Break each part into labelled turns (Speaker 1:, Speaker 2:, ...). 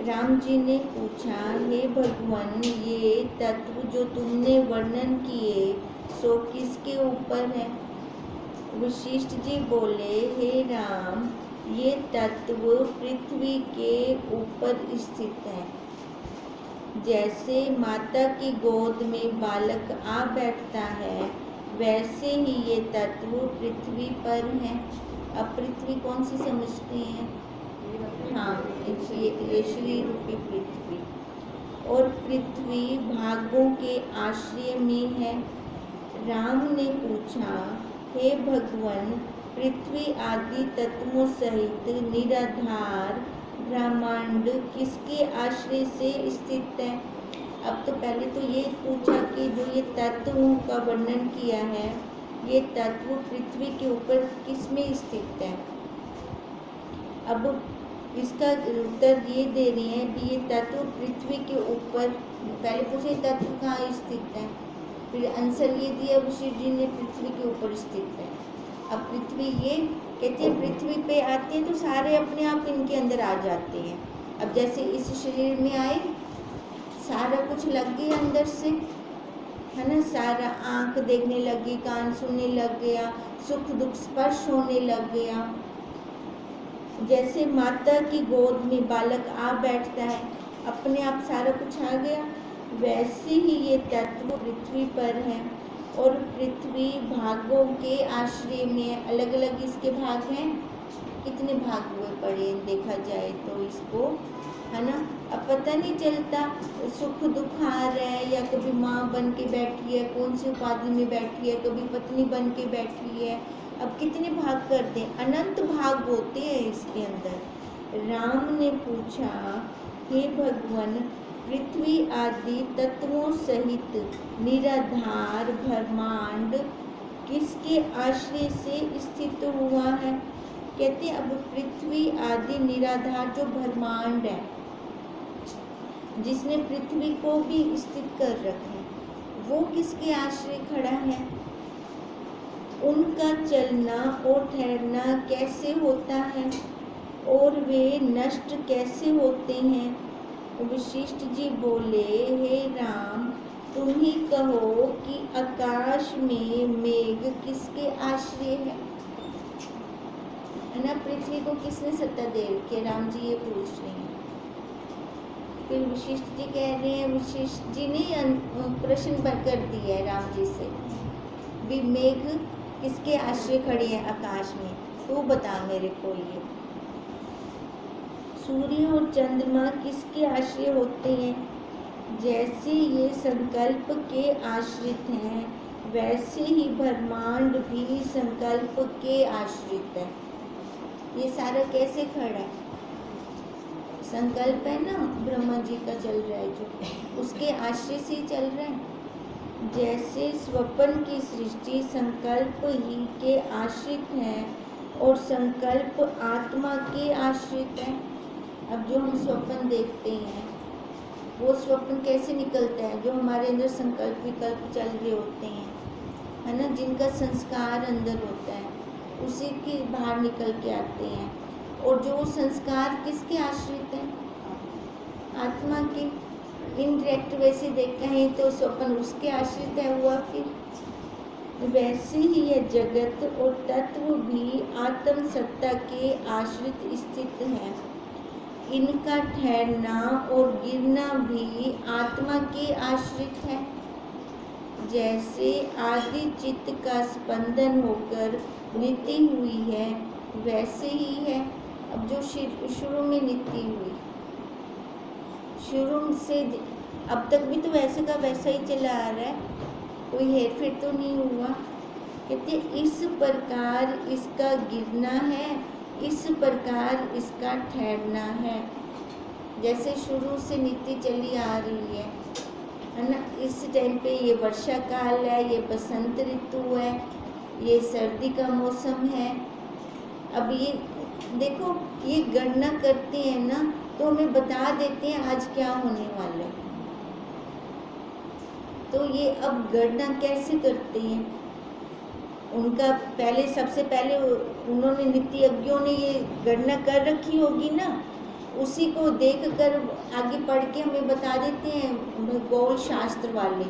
Speaker 1: राम जी ने पूछा, हे भगवान, ये तत्व जो तुमने वर्णन किए सो किसके ऊपर है? वशिष्ठ जी बोले, हे राम, ये तत्व पृथ्वी के ऊपर स्थित है। जैसे माता की गोद में बालक आ बैठता है, वैसे ही ये तत्व पृथ्वी पर है। अब पृथ्वी कौन सी समझते हैं? हाँ, ये शरीर रूपी पृथ्वी। और पृथ्वी भागों के आश्रय में है। राम ने पूछा, हे भगवान, पृथ्वी आदि तत्वों सहित निराधार ब्रह्मांड किसके आश्रय से स्थित है? अब तो पहले तो ये पूछा कि जो ये तत्वों का वर्णन किया है, ये तत्व पृथ्वी के ऊपर किस में स्थित है। अब इसका उत्तर ये दे रही है कि ये तत्व पृथ्वी के ऊपर, पहले पूछे तत्व कहाँ स्थित है, फिर आंसर ये दिया वशिष्ठ जी ने पृथ्वी के ऊपर स्थित है। अब पृथ्वी ये कहते हैं पृथ्वी पे आते हैं तो सारे अपने आप इनके अंदर आ जाते हैं। अब जैसे इस शरीर में आए, सारा कुछ लग गया अंदर से, है ना, सारा आंख देखने लगी, कान सुनने लग गया, सुख दुख स्पर्श होने लग गया। जैसे माता की गोद में बालक आ बैठता है, अपने आप सारा कुछ आ गया, वैसे ही ये तत्व पृथ्वी पर है। और पृथ्वी भागों के आश्रय में, अलग अलग इसके भाग हैं। कितने भाग हुए पड़े देखा जाए तो इसको, है ना। अब पता नहीं चलता सुख दुख आ रहा है, या कभी माँ बन के बैठी है, कौन सी उपाधि में बैठी है, कभी पत्नी बन के बैठी है। अब कितने भाग करते हैं, अनंत भाग होते हैं इसके अंदर। राम ने पूछा, हे भगवान, पृथ्वी आदि तत्वों सहित निराधार ब्रह्मांड किसके आश्रय से स्थित हुआ है? कहते हैं अब पृथ्वी आदि निराधार जो ब्रह्मांड है, जिसने पृथ्वी को भी स्थित कर रखा है, वो किसके आश्रय खड़ा है? उनका चलना और ठहरना कैसे होता है और वे नष्ट कैसे होते हैं? वशिष्ठ जी बोले, हे राम, तुम ही कहो कि आकाश में मेघ किसके आश्रय है ना। पृथ्वी को किसने सत्ता दे रखी है? राम जी ये पूछ रहे हैं। फिर वशिष्ठ जी कह रहे हैं, वशिष्ठ जी ने प्रश्न कर दिया है राम जी से, भी मेघ किसके आश्रय खड़े हैं आकाश में, तो बता मेरे को। ये सूर्य और चंद्रमा किसके आश्रय होते हैं? जैसे ये संकल्प के आश्रित हैं, वैसे ही ब्रह्मांड भी संकल्प के आश्रित है। ये सारा कैसे खड़ा है? संकल्प है ना, ब्रह्मा जी का चल रहा है जो, उसके आश्रय से चल रहा है। जैसे स्वप्न की सृष्टि संकल्प ही के आश्रित है और संकल्प आत्मा के आश्रित है। अब जो हम स्वप्न देखते हैं, वो स्वप्न कैसे निकलता है? जो हमारे अंदर संकल्प विकल्प चल रहे होते हैं, है ना, जिनका संस्कार अंदर होता है, उसी के बाहर निकल के आते हैं। और जो संस्कार किसके आश्रित हैं? आत्मा के। इनडायरेक्ट वैसे देखते हैं तो स्वप्न उसके आश्रित है हुआ। फिर वैसे ही यह जगत और तत्व भी आत्म सत्ता के आश्रित स्थित है। इनका ठहरना और गिरना भी आत्मा के आश्रित है। जैसे आदि चित्त का स्पंदन होकर नीति हुई है, वैसे ही है। अब जो शुरू में नीति हुई, शुरू से अब तक भी तो वैसे का वैसा ही चला आ रहा है, कोई हेरफेर तो नहीं हुआ। कहते इस प्रकार इसका गिरना है, इस प्रकार इसका ठहरना है। जैसे शुरू से नीति चली आ रही है ना। इस टाइम पे ये वर्षा काल है, ये बसंत ऋतु है, ये सर्दी का मौसम है। अब ये देखो, ये गणना करते हैं ना, तो हमें बता देते हैं आज क्या होने वाला है। तो ये अब गणना कैसे करते हैं? उनका पहले, सबसे पहले उन्होंने नीतिज्ञों ने ये गणना कर रखी होगी ना, उसी को देखकर आगे पढ़ के हमें बता देते हैं भूगोल शास्त्र वाले,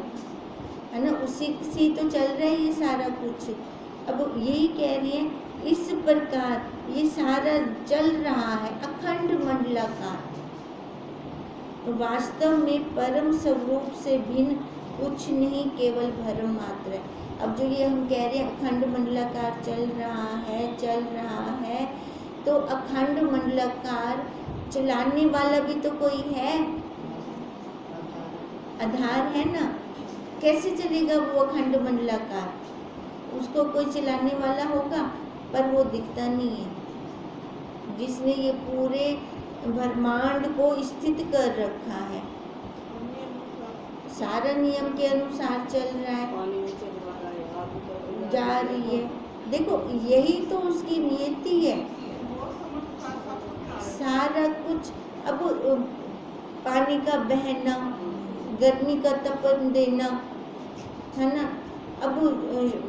Speaker 1: है ना, उसी से तो चल रहा है ये सारा कुछ। अब यही कह रही है, इस प्रकार ये सारा चल रहा है अखंड मंडलाकार, वास्तव में परम स्वरूप से भिन्न कुछ नहीं, केवल भ्रम मात्र है। अब जो ये हम कह रहे हैं अखंड मंडलाकार चल रहा है, तो अखंड मंडलाकार चलाने वाला भी तो कोई है, आधार है ना। कैसे चलेगा वो अखंड मंडलाकार? उसको कोई चलाने वाला होगा, पर वो दिखता नहीं है, जिसने ये पूरे ब्रह्मांड को स्थित कर रखा है। सारा नियम के अनुसार चल रहा है, जा रही है। देखो यही तो उसकी नियति है, सारा कुछ। अब पानी का बहना, गर्मी का तपन देना, है ना, अब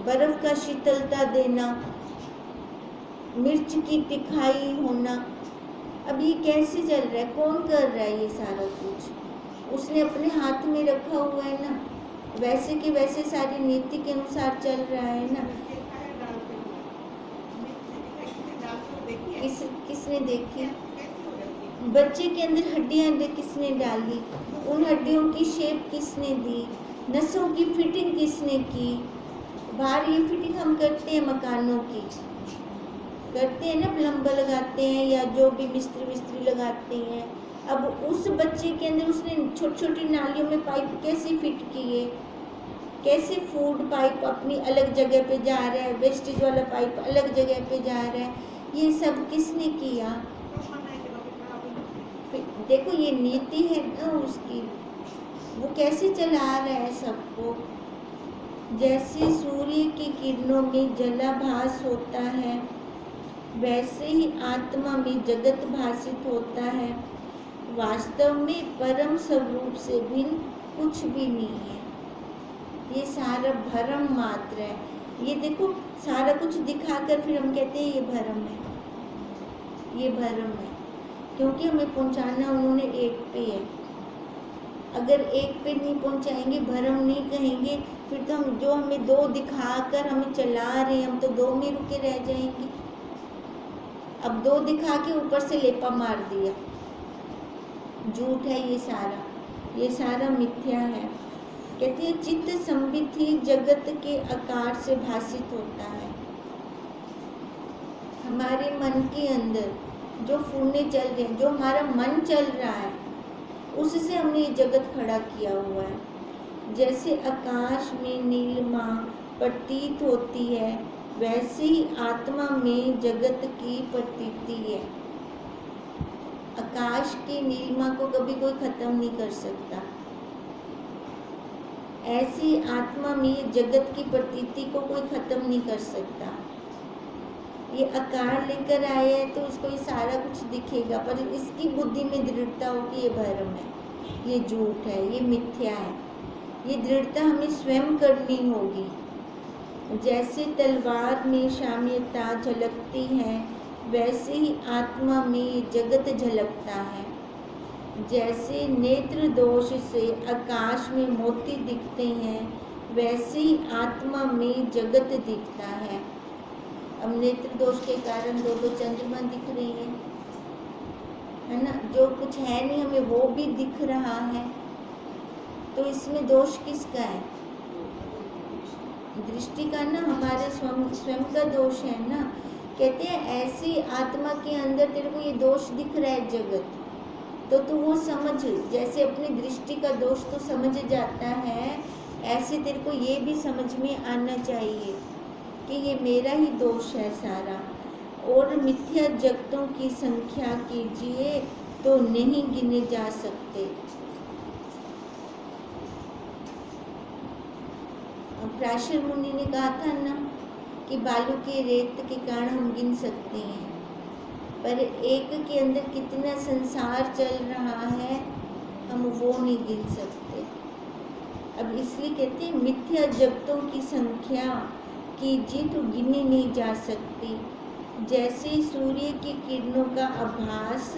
Speaker 1: बर्फ का शीतलता देना, मिर्च की तिखाई होना, अब ये कैसे चल रहा है? कौन कर रहा है ये सारा कुछ? उसने अपने हाथ में रखा हुआ है ना, वैसे के वैसे सारी नीति के अनुसार चल रहा है ना। किसने देखी? बच्चे के अंदर हड्डियां किसने डाली? उन हड्डियों की शेप किसने दी? नसों की फिटिंग किसने की? बाहर ये फिटिंग हम करते हैं, मकानों की करते हैं ना, प्लम्बर लगाते हैं या जो भी मिस्त्री लगाते हैं। अब उस बच्चे के अंदर उसने छोटी छोटी नालियों में पाइप कैसे फिट किए, कैसे फूड पाइप अपनी अलग जगह पे जा रहा है, वेस्टेज वाला पाइप अलग जगह पे जा रहा है, ये सब किसने किया? देखो ये नीति है ना उसकी, वो कैसे चला रहा है सबको। जैसे सूर्य की किरणों में जलाभास होता है, वैसे ही आत्मा में जगत भासित होता है। वास्तव में परम स्वरूप से भिन्न कुछ भी नहीं है, ये सारा भ्रम मात्र है। ये देखो सारा कुछ दिखाकर फिर हम कहते हैं ये भ्रम है, ये भ्रम है, क्योंकि हमें पहुंचाना उन्होंने एक पे है। अगर एक पे नहीं पहुंचाएंगे, भ्रम नहीं कहेंगे, फिर तो हम जो हमें दो दिखाकर हमें चला रहे हैं, हम तो दो में रुके रह जाएंगे। अब दो दिखा के ऊपर से लेपा मार दिया, झूठ है ये सारा मिथ्या है। कहते हैं चित्त संबित ही जगत के आकार से भासित होता है। हमारे मन के अंदर जो फूलने चल रहे हैं, जो हमारा मन चल रहा है, उससे हमने ये जगत खड़ा किया हुआ है। जैसे आकाश में नीलिमा प्रतीत होती है, वैसे ही आत्मा में जगत की प्रतीति है। आकाश की नीलिमा को कभी कोई खत्म नहीं कर सकता, ऐसी आत्मा में जगत की प्रतीति को कोई खत्म नहीं कर सकता। ये आकार लेकर आया है तो उसको ये सारा कुछ दिखेगा, पर इसकी बुद्धि में दृढ़ता हो कि ये भ्रम है, ये झूठ है, ये मिथ्या है। ये दृढ़ता हमें स्वयं करनी होगी। जैसे तलवार में साम्यता झलकती है, वैसे ही आत्मा में जगत झलकता है। जैसे नेत्र दोष से आकाश में मोती दिखते हैं, वैसे ही आत्मा में जगत दिखता है। अब नेत्र दोष के कारण दो दो चंद्रमा दिख रही है ना, जो कुछ है नहीं हमें वो भी दिख रहा है, तो इसमें दोष किसका है? दृष्टि का ना, हमारे स्वयं का दोष है ना। कहते हैं ऐसी आत्मा के अंदर तेरे को ये दोष दिख रहा है जगत, तो तू वो समझ, जैसे अपनी दृष्टि का दोष तो समझ जाता है, ऐसे तेरे को ये भी समझ में आना चाहिए कि ये मेरा ही दोष है सारा। और मिथ्या जगतों की संख्या कीजिए तो नहीं गिने जा सकते। पराशर मुनि ने कहा था ना कि बालू के रेत के कारण हम गिन सकते हैं, पर एक के अंदर कितना संसार चल रहा है हम वो नहीं गिन सकते। अब इसलिए कहते हैं मिथ्या जगतों की संख्या कीजिए तो गिनी नहीं जा सकती। जैसे सूर्य की किरणों का आभास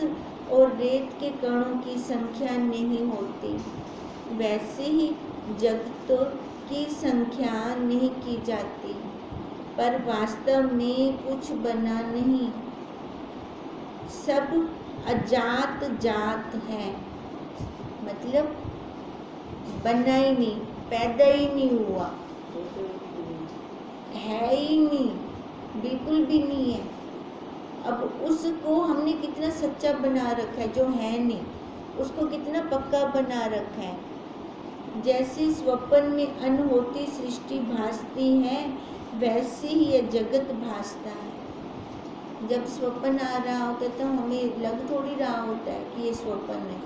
Speaker 1: और रेत के कणों की संख्या नहीं होती, वैसे ही जगतों की संख्या नहीं की जाती, पर वास्तव में कुछ बना नहीं, सब अजात जात है। मतलब बना ही नहीं, पैदा ही नहीं हुआ, है ही नहीं, बिल्कुल भी नहीं है। अब उसको हमने कितना सच्चा बना रखा है, जो है नहीं उसको कितना पक्का बना रखा है। जैसे स्वप्न में अनहोती सृष्टि भासती है, वैसे ही यह जगत भासता है। जब स्वप्न आ रहा होता है तो हमें लग थोड़ी रहा होता है कि ये स्वप्न है,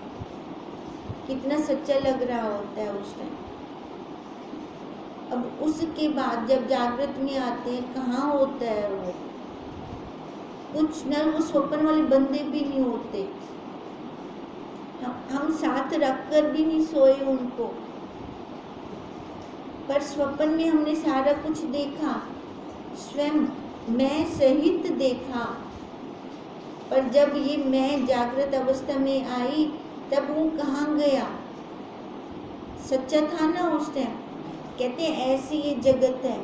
Speaker 1: कितना सच्चा लग रहा होता है उस टाइम। अब उसके बाद जब जागृत में आते हैं, कहाँ होता है वो, कुछ न, वो स्वप्न वाले बंदे भी नहीं होते, हम साथ रखकर भी नहीं सोए उनको, पर स्वप्न में हमने सारा कुछ देखा, स्वयं मैं सहित देखा। पर जब ये मैं जागृत अवस्था में आई, तब वो कहाँ गया, सच्चा था ना उस टाइम। कहते हैं ऐसी ये जगत है,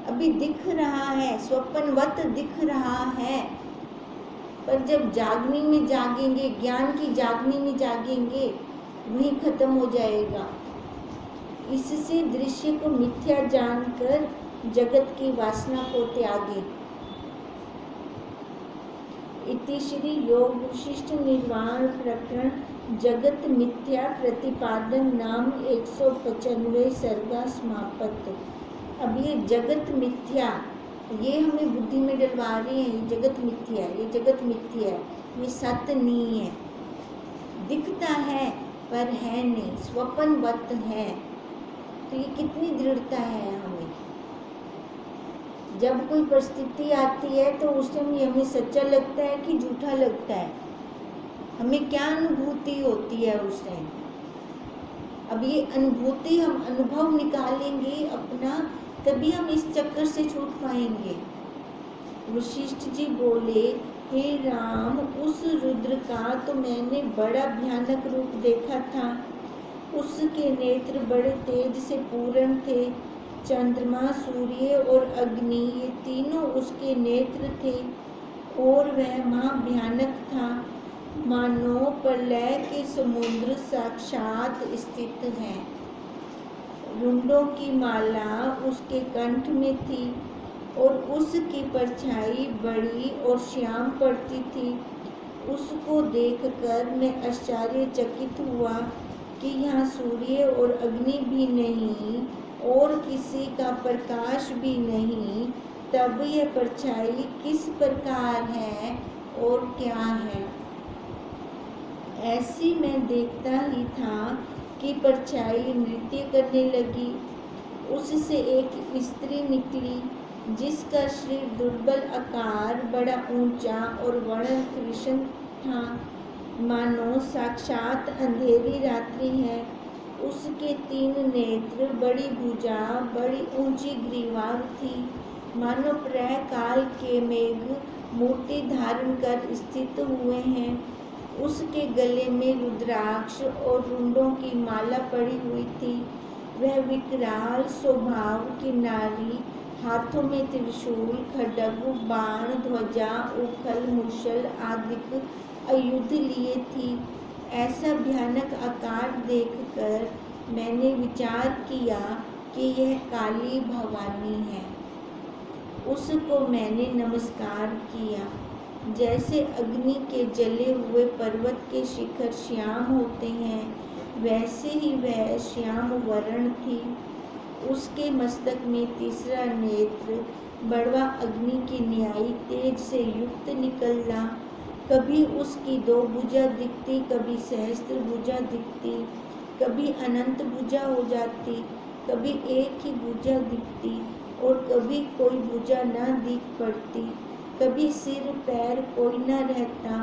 Speaker 1: अभी दिख रहा है, स्वप्नवत दिख रहा है, पर जब जागने में जागेंगे, ज्ञान की जागने में जागेंगे, वही खत्म हो जाएगा। इससे दृश्य को मिथ्या जानकर जगत की वासना को त्यागे। इति श्री योग विशिष्ट निर्वाण प्रकरण जगत मिथ्या प्रतिपादन नाम 195 सर्गा समाप्त। अब ये जगत मिथ्या, ये हमें बुद्धि में डलवा रहे हैं, ये जगत मिथ्या है, ये जगत मिथ्या है, ये सत्य नहीं है, दिखता है पर है नहीं, स्वप्नवत है। तो ये कितनी दृढ़ता है हमें। जब कोई परिस्थिति आती है तो उस टाइम ये हमें सच्चा लगता है कि झूठा लगता है, हमें क्या अनुभूति होती है उस टाइम। अब ये अनुभूति हम अनुभव निकालेंगे अपना, तभी हम इस चक्कर से छूट पाएंगे। वशिष्ठ जी बोले, हे राम, उस रुद्र का तो मैंने बड़ा भयानक रूप देखा था, उसके नेत्र बड़े तेज से पूर्ण थे, चंद्रमा, सूर्य और अग्नि ये तीनों उसके नेत्र थे, और वह महाभयानक था, मानो प्रलय के समुद्र साक्षात स्थित है। रुंडों की माला उसके कंठ में थी, और उसकी परछाई बड़ी और श्याम पड़ती थी। उसको देखकर मैं आश्चर्यचकित हुआ कि यहाँ सूर्य और अग्नि भी नहीं और किसी का प्रकाश भी नहीं, तब यह परछाई किस प्रकार है और क्या है। ऐसी मैं देखता ही था कि परछाई नृत्य करने लगी। उससे एक स्त्री निकली जिसका शरीर दुर्बल आकार, बड़ा ऊंचा और वर्ण कृष्ण था, मानो साक्षात अंधेरी रात्रि है। उसके 3 नेत्र, बड़ी भुजा, बड़ी ऊंची ग्रीवा थी, मानो प्रलय काल के मेघ मूर्ति धारण कर स्थित हुए हैं। उसके गले में रुद्राक्ष और रुंडों की माला पड़ी हुई थी। वह विकराल स्वभाव की नारी, हाथों में त्रिशूल, खड्ग, बाण, ध्वजा, उखल, मुशल आदि आयुध लिए थी। ऐसा भयानक आकार देखकर मैंने विचार किया कि यह काली भवानी है। उसको मैंने नमस्कार किया। जैसे अग्नि के जले हुए पर्वत के शिखर श्याम होते हैं, वैसे ही वह श्याम वर्ण थी। उसके मस्तक में तीसरा नेत्र, बड़वा अग्नि की न्यायी तेज से युक्त निकलना। कभी उसकी 2 भुजा दिखती, कभी सहस्त्र भुजा दिखती, कभी अनंत भुजा हो जाती, कभी एक ही भुजा दिखती और कभी कोई भुजा न दिख पड़ती। कभी सिर पैर कोई न रहता,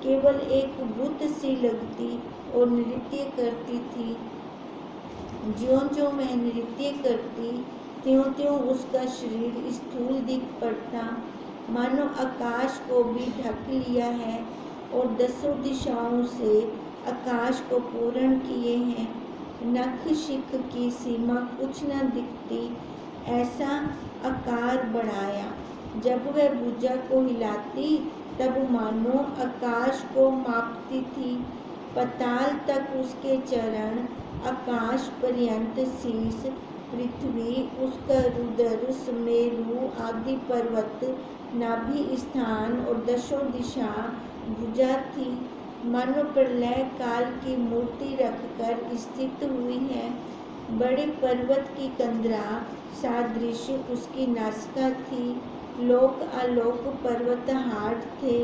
Speaker 1: केवल एक बुत सी लगती और नृत्य करती थी। ज्यों-ज्यों वह नृत्य करती, त्यों-त्यों उसका शरीर स्थूल दिख पड़ता, मानो आकाश को भी ढक लिया है। और 10 दिशाओं से आकाश को पूर्ण किए हैं। नख शिख की सीमा कुछ न दिखती ऐसा आकार बढ़ाया। जब वह भुजा को हिलाती तब मानो आकाश को मापती थी। पताल तक उसके चरण, आकाश पर्यंत शीश, पृथ्वी, उसका रुदर, सुमेरु आदि पर्वत, नाभि स्थान और 10 दिशा भुजा थी। मानो प्रलय काल की मूर्ति रखकर स्थित हुई है। बड़े पर्वत की कंदरा सादृश उसकी नासिका थी। लोक आलोक पर्वत हाट थे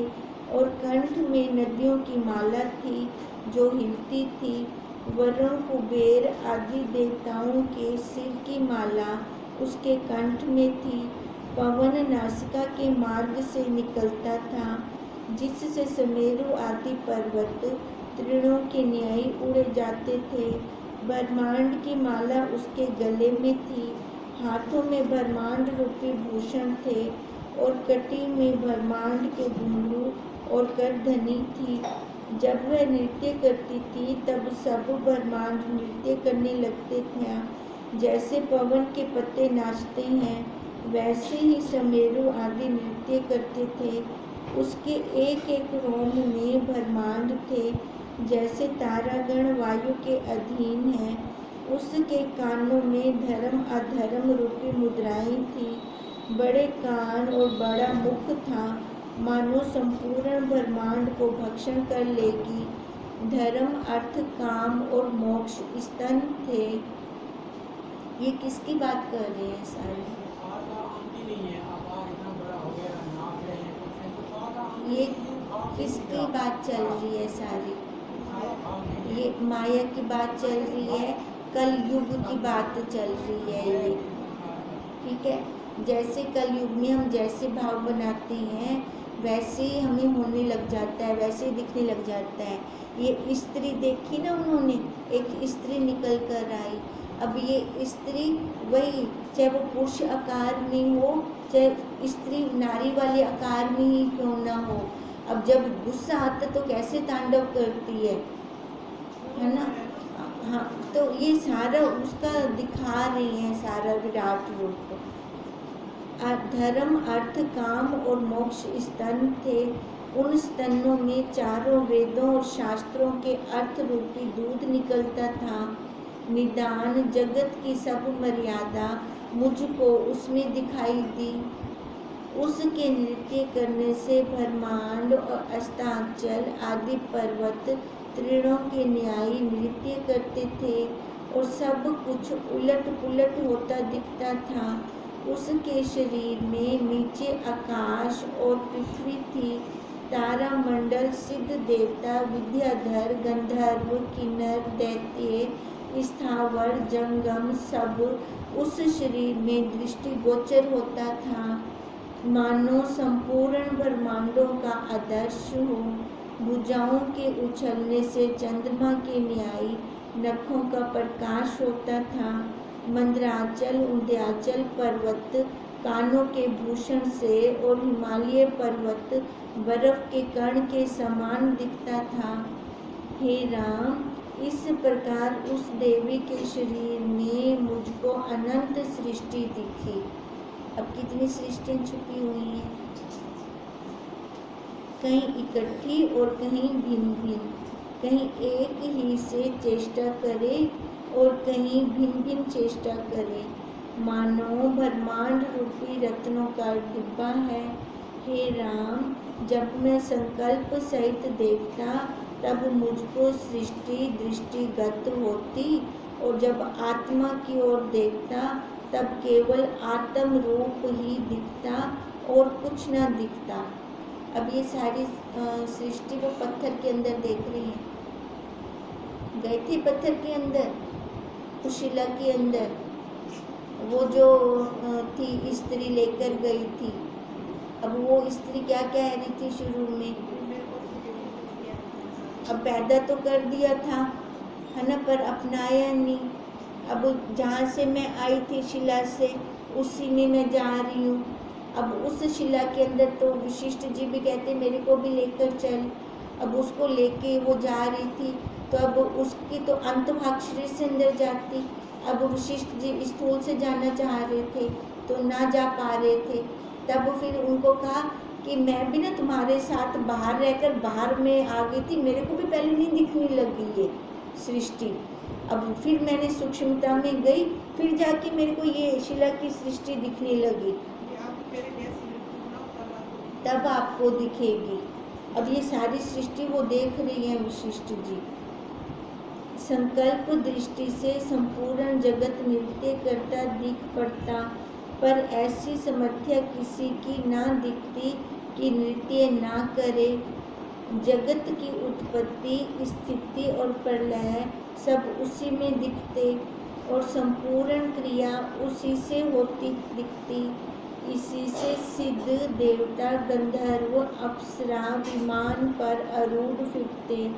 Speaker 1: और कंठ में नदियों की माला थी जो हिलती थी। वरुण, कुबेर आदि देवताओं के सिर की माला उसके कंठ में थी। पवन नासिका के मार्ग से निकलता था जिससे सुमेरु आदि पर्वत तृणों के न्याय उड़े जाते थे। ब्रह्मांड की माला उसके गले में थी। हाथों में ब्रह्मांड रूपी भूषण थे और कटी में ब्रह्मांड के घुंघरू और करधनी थी। जब वह नृत्य करती थी तब सब ब्रह्मांड नृत्य करने लगते थे। जैसे पवन के पत्ते नाचते हैं वैसे ही सुमेरु आदि नृत्य करते थे। उसके एक एक रोम में ब्रह्मांड थे। जैसे तारागण वायु के अधीन हैं, उसके कानों में धर्म अधर्म रूपी मुद्राएं थी। बड़े कान और बड़ा मुख था, मानो संपूर्ण ब्रह्मांड को भक्षण कर लेगी। धर्म अर्थ काम और मोक्ष स्तन थे। ये किसकी बात कर रहे हैं सारे? ये किसकी बात चल रही है सारी? ये माया की बात चल रही है, कल युग की बात चल रही है ये। ठीक है, जैसे कल युग में हम जैसे भाव बनाते हैं वैसे ही हमें होने लग जाता है, वैसे ही दिखने लग जाता है। ये स्त्री देखी ना उन्होंने, एक स्त्री निकल कर आई। अब ये स्त्री वही, चाहे वो पुरुष आकार में हो चाहे स्त्री नारी वाले आकार में ही क्यों ना हो, अब जब गुस्सा आता तो कैसे तांडव करती है ना। हाँ, तो ये सारा उसका दिखा रही है, सारा विराट रूप। धर्म अर्थ काम और मोक्ष स्तन थे। उन स्तनों में चारों वेदों और शास्त्रों के अर्थ रूपी दूध निकलता था। निदान जगत की सब मर्यादा मुझको उसमें दिखाई दी। उसके नृत्य करने से ब्रह्मांड और अस्तांचल आदि पर्वत तृणों के न्याय नृत्य करते थे और सब कुछ उलट पुलट होता दिखता था। उसके शरीर में नीचे आकाश और पृथ्वी थी। तारा मंडल, सिद्ध देवता, विद्याधर, गंधर्व, किन्नर, दैत्य, स्थावर, जंगम सब उस शरीर में दृष्टिगोचर होता था, मानो संपूर्ण ब्रह्मांडों का आदर्श हो। भुजाओं के उछलने से चंद्रमा के न्याय नखों का प्रकाश होता था। मंदराचल, उंध्याचल पर्वत कानों के भूषण से और हिमालय पर्वत बर्फ के कण के समान दिखता था। हे राम, इस प्रकार उस देवी के शरीर में मुझको अनंत सृष्टि दिखी। अब कितनी सृष्टि छुपी हुई हैं, कहीं इकट्ठी और कहीं भिन्न भिन्न, कहीं एक ही से चेष्टा करे और कहीं भिन्न भिन्न चेष्टा करे, मानो ब्रह्मांड रूपी रत्नों का डिब्बा है। हे राम, जब मैं संकल्प सहित देखता तब मुझको सृष्टि दृष्टिगत होती और जब आत्मा की ओर देखता तब केवल आत्म रूप ही दिखता और कुछ न दिखता। अब ये सारी सृष्टि वो पत्थर के अंदर देख रही है। गए थे पत्थर के अंदर, उस शिला के अंदर, वो जो थी स्त्री लेकर गई थी। अब वो स्त्री क्या कह रही थी शुरू में, अब पैदा तो कर दिया था है ना, पर अपनाया नहीं। अब जहाँ से मैं आई थी शिला से, उसी में मैं जा रही हूँ। अब उस शिला के अंदर तो वशिष्ठ जी भी कहते मेरे को भी लेकर चल, अब उसको लेके वो जा रही थी, तो अब उसकी तो अंतभाग शरीर से अंदर जाती। अब वशिष्ठ जी स्थूल से जाना चाह रहे थे तो ना जा पा रहे थे। तब फिर उनको कहा कि मैं भी ना तुम्हारे साथ बाहर रहकर बाहर में आ गई थी, मेरे को भी पहले नहीं दिखने लगी ये सृष्टि। अब फिर मैंने सूक्ष्मता में गई, फिर जाके मेरे को ये शिला की सृष्टि दिखने लगी, तब आपको दिखेगी। अब ये सारी सृष्टि वो देख रही है वशिष्ठ जी। संकल्प दृष्टि से संपूर्ण जगत नृत्य करता दिख पड़ता, पर ऐसी समर्थ्या किसी की ना दिखती कि नृत्य ना करे। जगत की उत्पत्ति, स्थिति और प्रलय सब उसी में दिखते और संपूर्ण क्रिया उसी से होती दिखती। इसी से सिद्ध देवता, गंधर्व, अप्सरा विमान पर आरूढ़ फिरते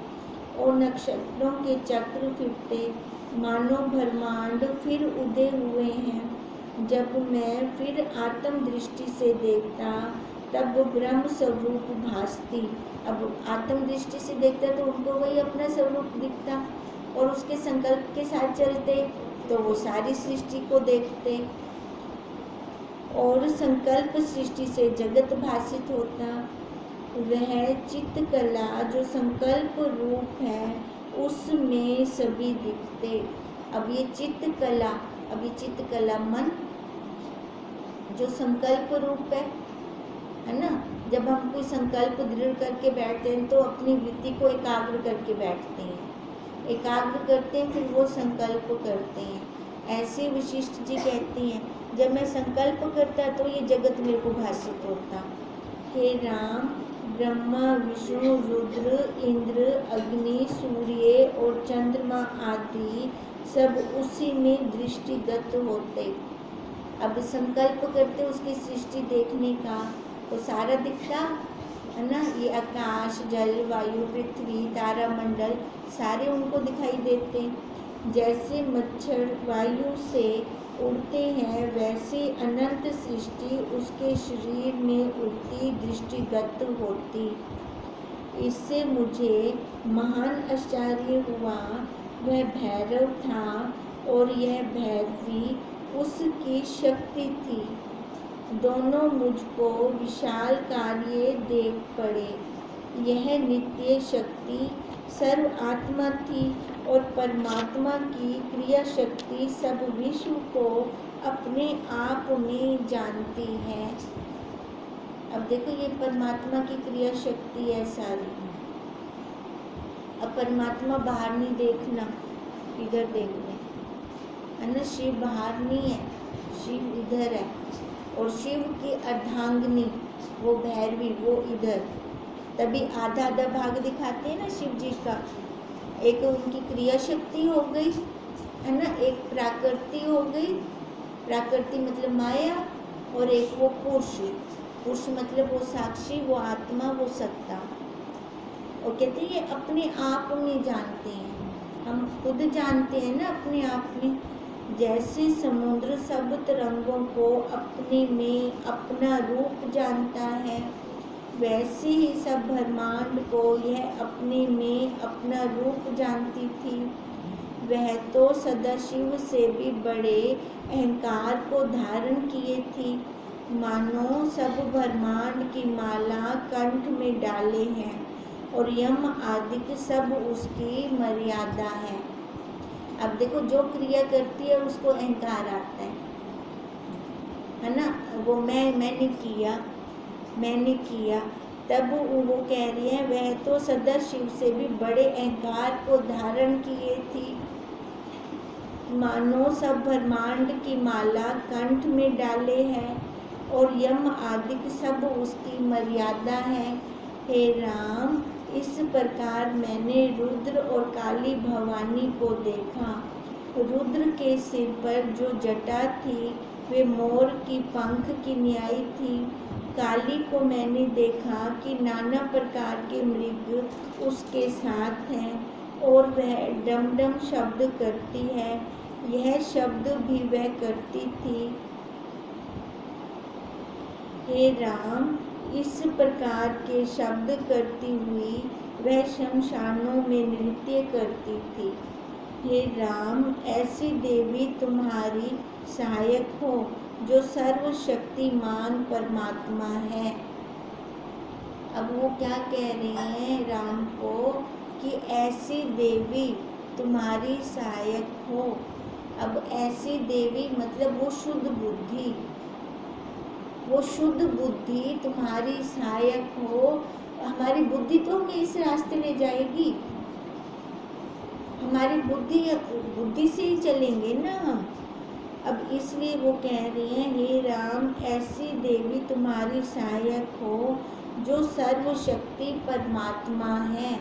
Speaker 1: और नक्षत्रों के चक्र फिरते, मानो ब्रह्मांड फिर उदय हुए हैं। जब मैं फिर आत्म दृष्टि से देखता तब ब्रह्म स्वरूप भासती। अब आत्म दृष्टि से देखता तो उनको वही अपना स्वरूप दिखता, और उसके संकल्प के साथ चलते तो वो सारी सृष्टि को देखते, और संकल्प सृष्टि से जगत भासित होता। वह चित्त कला जो संकल्प रूप है उसमें सभी दिखते। अब ये चित्त कला मन जो संकल्प रूप है ना। जब हम कोई संकल्प दृढ़ करके बैठते हैं तो अपनी वृत्ति को एकाग्र करके बैठते हैं, एकाग्र करते हैं, फिर वो संकल्प करते हैं। ऐसे वशिष्ठ जी कहते हैं, जब मैं संकल्प करता तो ये जगत मेरे को भाषित होता। हे राम, ब्रह्मा, विष्णु, रुद्र, इंद्र, अग्नि, सूर्य और चंद्रमा आदि सब उसी में दृष्टिगत होते। अब संकल्प करते उसकी सृष्टि देखने का तो सारा दिखता है ना। ये आकाश, जल, वायु, पृथ्वी, तारामंडल सारे उनको दिखाई देते। जैसे मच्छर वायु से उड़ते हैं वैसे अनंत सृष्टि उसके शरीर में उड़ती दृष्टिगत होती। इससे मुझे महान आश्चर्य हुआ। वह भैरव था और यह भैरवी उसकी शक्ति थी। दोनों मुझको विशाल कार्य देख पड़े। यह नित्य शक्ति सर्व आत्मा थी और परमात्मा की क्रिया शक्ति सब विश्व को अपने आप में जानती है। अब देखो ये परमात्मा की क्रिया शक्ति है सारी। अब परमात्मा बाहर नहीं देखना, इधर देखना है ना। शिव बाहर नहीं है, शिव इधर है, और शिव की अर्धांगिनी वो भैरवी वो इधर। तभी आधा आधा भाग दिखाते हैं ना शिव जी का। एक उनकी क्रिया शक्ति हो गई है ना, एक प्राकृति हो गई, प्राकृति मतलब माया, और एक वो पुरुष, पुरुष मतलब वो साक्षी, वो आत्मा, वो सत्ता। और कहते हैं ये अपने आप में जानते हैं, हम खुद जानते हैं ना अपने आप में। जैसे समुद्र सब तरंगों को अपने में अपना रूप जानता है, वैसे ही सब ब्रह्मांड को यह अपने में अपना रूप जानती थी। वह तो सदाशिव से भी बड़े अहंकार को धारण किए थी, मानो सब ब्रह्मांड की माला कंठ में डाले हैं और यम आदि सब उसकी मर्यादा है। अब देखो जो क्रिया करती है उसको अहंकार आता है ना। वो मैंने किया, तब वो कह रही है वह तो सदा शिव से भी बड़े अहंकार को धारण किए थी, मानो सब ब्रह्मांड की माला कंठ में डाले हैं और यम आदि सब उसकी मर्यादा है। हे राम, इस प्रकार मैंने रुद्र और काली भवानी को देखा। रुद्र के सिर पर जो जटा थी वे मोर की पंख की न्याय थी। काली को मैंने देखा कि नाना प्रकार के मृग उसके साथ हैं और वह डम डम शब्द करती है। यह शब्द भी वह करती थी। हे राम, इस प्रकार के शब्द करती हुई वह शमशानों में नृत्य करती थी। हे राम, ऐसी देवी तुम्हारी सहायक हो जो सर्वशक्तिमान परमात्मा है। अब वो क्या कह रहे हैं राम को कि ऐसी देवी तुम्हारी सहायक हो। अब ऐसी देवी मतलब वो शुद्ध बुद्धि, वो शुद्ध बुद्धि तुम्हारी सहायक हो। हमारी बुद्धि तो हमें इस रास्ते ले जाएगी, हमारी बुद्धि से ही चलेंगे ना हम। अब इसलिए वो कह रही हैं, हे राम, ऐसी देवी तुम्हारी सहायक हो जो सर्वशक्ति परमात्मा है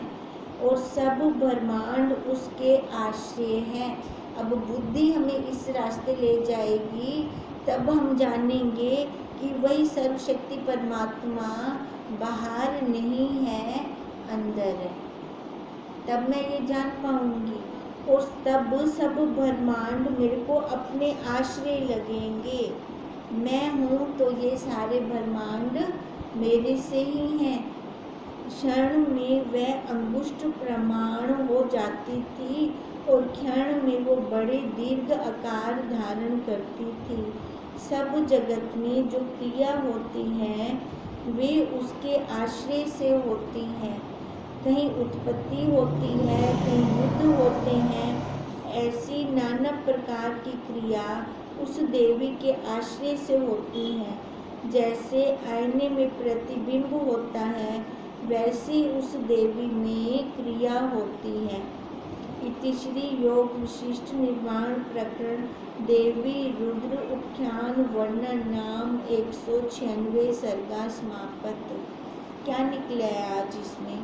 Speaker 1: और सब ब्रह्मांड उसके आश्रय है। अब बुद्धि हमें इस रास्ते ले जाएगी, तब हम जानेंगे कि वही सर्वशक्ति परमात्मा बाहर नहीं है, अंदर है। तब मैं ये जान पाऊंगी और तब सब ब्रह्मांड मेरे को अपने आश्रय लगेंगे। मैं हूँ तो ये सारे ब्रह्मांड मेरे से ही हैं। क्षण में वह अंगुष्ठ प्रमाण हो जाती थी और क्षण में वो बड़े दीर्घ आकार धारण करती थी। सब जगत में जो क्रिया होती है वे उसके आश्रय से होती है। कहीं उत्पत्ति होती है, कहीं युद्ध होते हैं। ऐसी नाना प्रकार की क्रिया उस देवी के आश्रय से होती है। जैसे आईने में प्रतिबिंब होता है, वैसी उस देवी में क्रिया होती है। इति श्री योग विशिष्ट निर्वाण प्रकरण देवी रुद्र उपाख्यान वर्णन नाम 196 सर्गा समाप्त। क्या निकला आज इसमें?